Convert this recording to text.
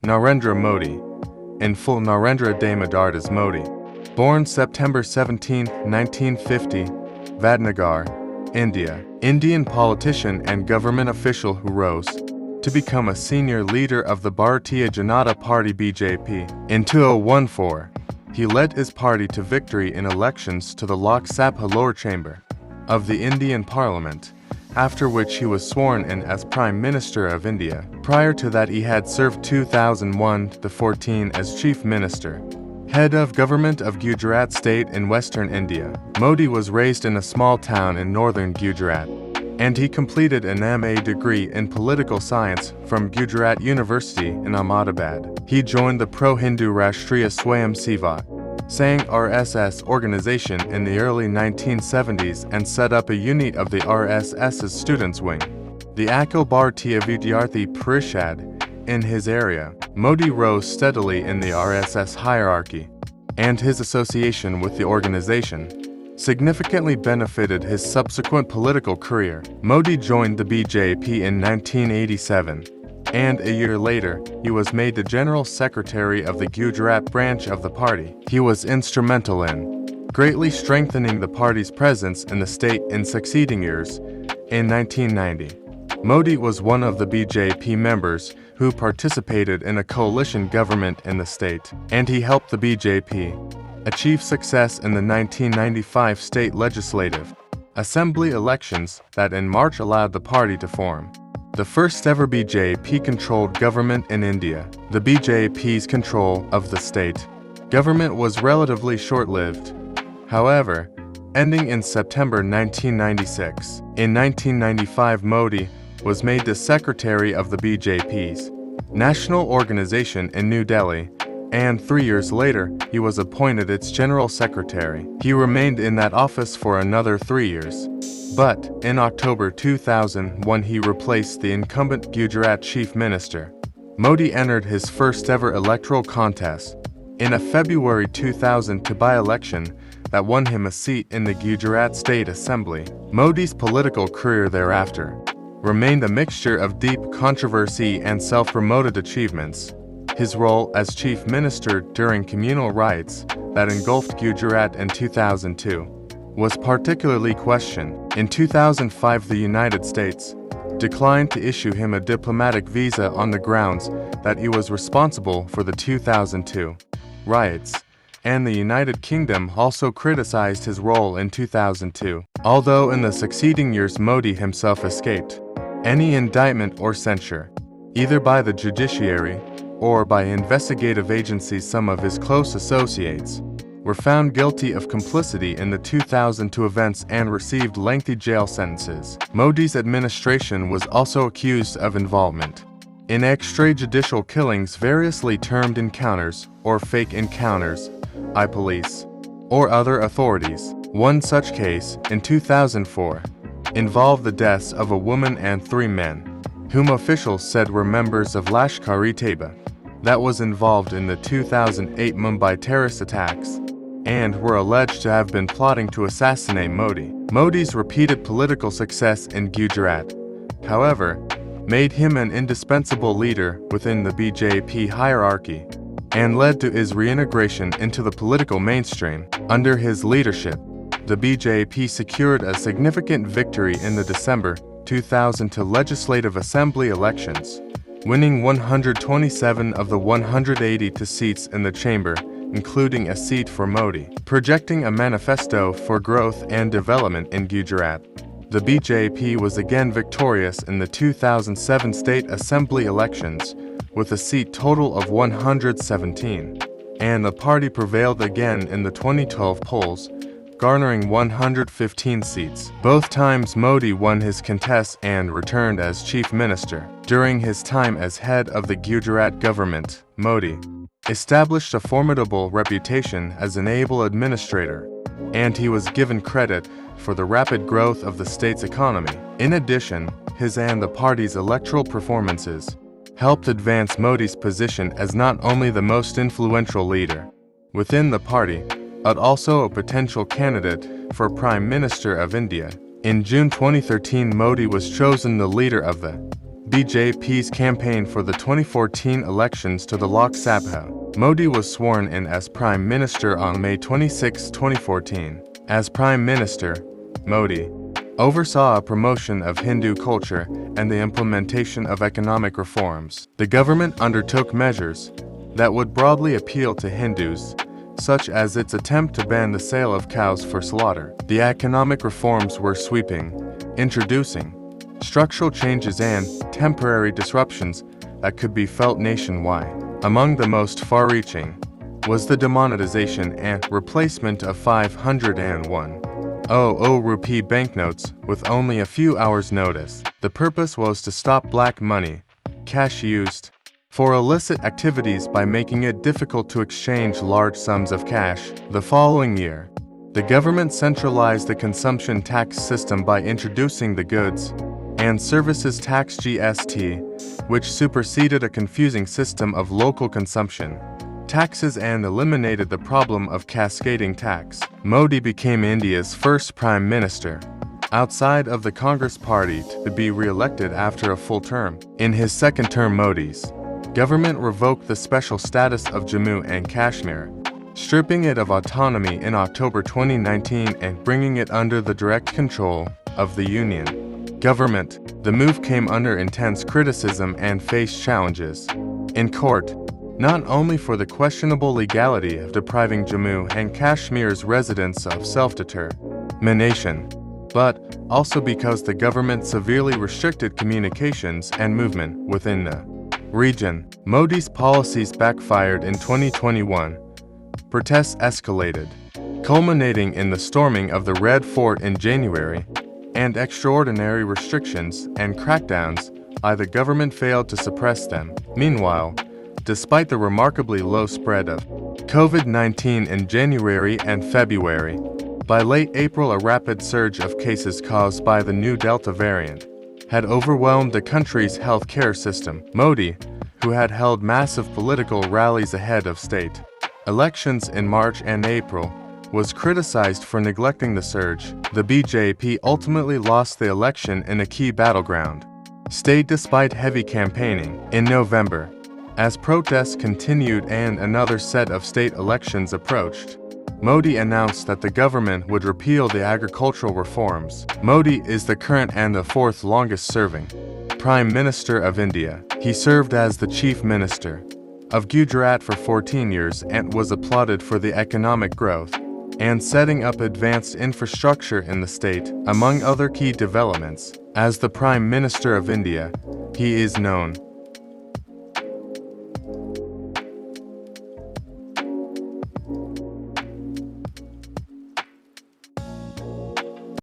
Narendra Modi, in full Narendra Damodar Modi, born September 17, 1950, Vadnagar, India, Indian politician and government official who rose to become a senior leader of the Bharatiya Janata Party BJP. In 2014, he led his party to victory in elections to the Lok Sabha lower chamber of the Indian Parliament, after which he was sworn in as Prime Minister of India. Prior to that, he had served 2001-14 as Chief Minister, Head of Government of Gujarat State in Western India. Modi was raised in a small town in northern Gujarat, and he completed an MA degree in political science from Gujarat University in Ahmedabad. He joined the pro-Hindu Rashtriya Swayamsevak Sangh RSS organization in the early 1970s and set up a unit of the RSS's students' wing, the Akhil Bharatiya Vidyarthi Parishad, in his area. Modi rose steadily in the RSS hierarchy, and his association with the organization significantly benefited his subsequent political career. Modi joined the BJP in 1987, and a year later, he was made the General Secretary of the Gujarat branch of the party. He was instrumental in greatly strengthening the party's presence in the state in succeeding years. In 1990, Modi was one of the BJP members who participated in a coalition government in the state, and he helped the BJP achieve success in the 1995 state legislative assembly elections that in March allowed the party to form the first ever BJP-controlled government in India. The BJP's control of the state government was relatively short-lived, however, ending in September 1996. In 1995, Modi was made the secretary of the BJP's national organization in New Delhi, and 3 years later, he was appointed its general secretary. He remained in that office for another 3 years. But in October 2001, he replaced the incumbent Gujarat chief minister. Modi entered his first ever electoral contest in a February 2002 by-election that won him a seat in the Gujarat State Assembly. Modi's political career thereafter remained a mixture of deep controversy and self-promoted achievements. His role as chief minister during communal riots that engulfed Gujarat in 2002 was particularly questioned. In 2005, the United States declined to issue him a diplomatic visa on the grounds that he was responsible for the 2002 riots, and the United Kingdom also criticized his role in 2002. Although in the succeeding years Modi himself escaped any indictment or censure, either by the judiciary or by investigative agencies, some of his close associates were found guilty of complicity in the 2002 events and received lengthy jail sentences. Modi's administration was also accused of involvement in extrajudicial killings variously termed encounters or fake encounters by police or other authorities. One such case, in 2004, involved the deaths of a woman and 3 men, whom officials said were members of Lashkar-e-Taiba, that was involved in the 2008 Mumbai terrorist attacks, and were alleged to have been plotting to assassinate Modi. Modi's repeated political success in Gujarat, however, made him an indispensable leader within the BJP hierarchy and led to his reintegration into the political mainstream. Under his leadership, the BJP secured a significant victory in the December 2002 legislative assembly elections, winning 127 of the 182 seats in the chamber, including a seat for Modi, projecting a manifesto for growth and development in Gujarat. The BJP was again victorious in the 2007 state assembly elections with a seat total of 117, and the party prevailed again in the 2012 polls, garnering 115 seats. Both times Modi won his contest and returned as chief minister. During his time as head of the Gujarat government, Modi established a formidable reputation as an able administrator, and he was given credit for the rapid growth of the state's economy. In addition, his and the party's electoral performances helped advance Modi's position as not only the most influential leader within the party, but also a potential candidate for Prime Minister of India. In June 2013, Modi was chosen the leader of the BJP's campaign for the 2014 elections to the Lok Sabha. Modi was sworn in as Prime Minister on May 26, 2014. As Prime Minister, Modi oversaw a promotion of Hindu culture and the implementation of economic reforms. The government undertook measures that would broadly appeal to Hindus, such as its attempt to ban the sale of cows for slaughter. The economic reforms were sweeping, introducing structural changes and temporary disruptions that could be felt nationwide. Among the most far-reaching was the demonetization and replacement of 501 rupee banknotes with only a few hours' notice. The purpose was to stop black money, cash used for illicit activities, by making it difficult to exchange large sums of cash. The following year, the government centralized the consumption tax system by introducing the Goods and Services Tax (GST), which superseded a confusing system of local consumption taxes and eliminated the problem of cascading tax. Modi became India's first prime minister outside of the Congress party to be re-elected after a full term. In his second term, Modi's government revoked the special status of Jammu and Kashmir, stripping it of autonomy in October 2019 and bringing it under the direct control of the Union government. The move came under intense criticism and faced challenges in court, not only for the questionable legality of depriving Jammu and Kashmir's residents of self-determination, but also because the government severely restricted communications and movement within the region. Modi's policies backfired in 2021. Protests escalated, culminating in the storming of the Red Fort in January, and extraordinary restrictions and crackdowns by the government failed to suppress them. Meanwhile, despite the remarkably low spread of COVID-19 in January and February, by late April a rapid surge of cases caused by the new Delta variant had overwhelmed the country's healthcare system. Modi, who had held massive political rallies ahead of state elections in March and April, was criticized for neglecting the surge. The BJP ultimately lost the election in a key battleground state despite heavy campaigning. In November, as protests continued and another set of state elections approached, Modi announced that the government would repeal the agricultural reforms. Modi is the current and the fourth longest-serving Prime Minister of India. He served as the Chief Minister of Gujarat for 14 years and was applauded for the economic growth and setting up advanced infrastructure in the state. Among other key developments, as the Prime Minister of India, he is known